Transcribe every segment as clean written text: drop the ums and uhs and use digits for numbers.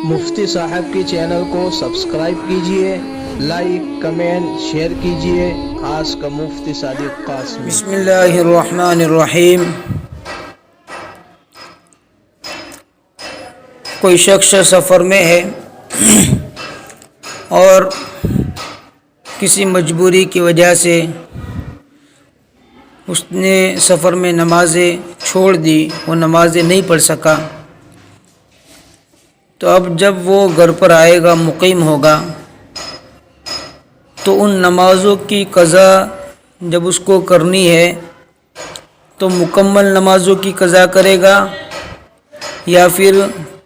मुफ्ती साहब के चैनल को सब्सक्राइब कीजिए, लाइक कमेंट शेयर कीजिए। खास का मुफ्ती सादिक कासमी। बिस्मिल्लाहिर्रहमानिर्रहीम। कोई शख्स सफ़र में है और किसी मजबूरी की वजह से उसने सफ़र में नमाज़ें छोड़ दी, वो नमाज़ें नहीं पढ़ सका। तो अब जब वो घर पर आएगा, मुक़ीम होगा, तो उन नमाज़ों की क़ज़ा जब उसको करनी है तो मुकम्मल नमाज़ों की क़ज़ा करेगा या फिर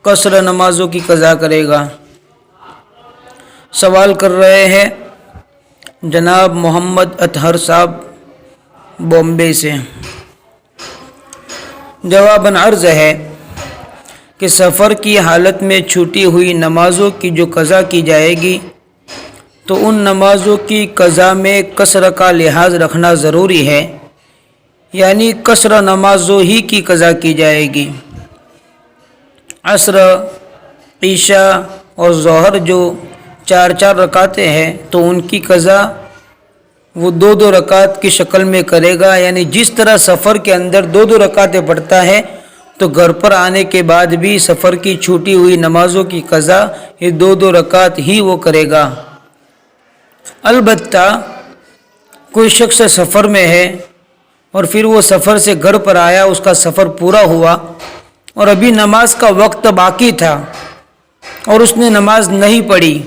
कसर नमाज़ों की क़ज़ा करेगा। सवाल कर रहे हैं जनाब मोहम्मद अतहर साहब बॉम्बे से। जवाबन अर्ज़ है कि सफ़र की हालत में छूटी हुई नमाज़ों की जो क़ज़ा की जाएगी तो उन नमाज़ों की क़ज़ा में कसर का लिहाज रखना ज़रूरी है, यानी कसर नमाज़ों ही की क़ज़ा की जाएगी। असर, ईशा और ज़ोहर जो 4-4 रकातें हैं तो उनकी क़ज़ा वो 2-2 रकात की शक्ल में करेगा। यानी जिस तरह सफ़र के अंदर 2-2 रकातें पढ़ता है तो घर पर आने के बाद भी सफ़र की छूटी हुई नमाज़ों की क़ज़ा ये 2-2 रकात ही वो करेगा। अलबत्ता कोई शख्स सफ़र में है और फिर वो सफ़र से घर पर आया, उसका सफ़र पूरा हुआ और अभी नमाज का वक्त बाकी था और उसने नमाज नहीं पढ़ी,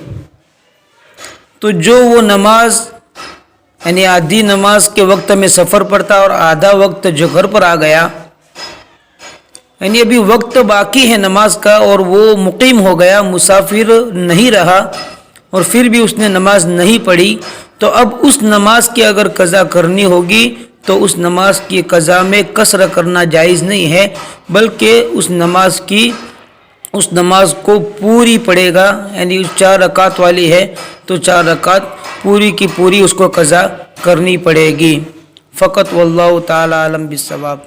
तो जो वो नमाज यानी आधी नमाज के वक्त में सफ़र पड़ता और आधा वक्त जो घर पर आ गया, यानी अभी वक्त बाकी है नमाज का और वो मुक़ीम हो गया, मुसाफिर नहीं रहा और फिर भी उसने नमाज नहीं पढ़ी, तो अब उस नमाज की अगर क़ज़ा करनी होगी तो उस नमाज की क़ज़ा में कसर करना जायज़ नहीं है, बल्कि उस नमाज को पूरी पढ़ेगा। यानी उस 4 रकात वाली है तो 4 रकात पूरी की पूरी उसको क़ज़ा करनी पड़ेगी। फ़क़त वल्लाहु ताला आलम बिस्सवाब।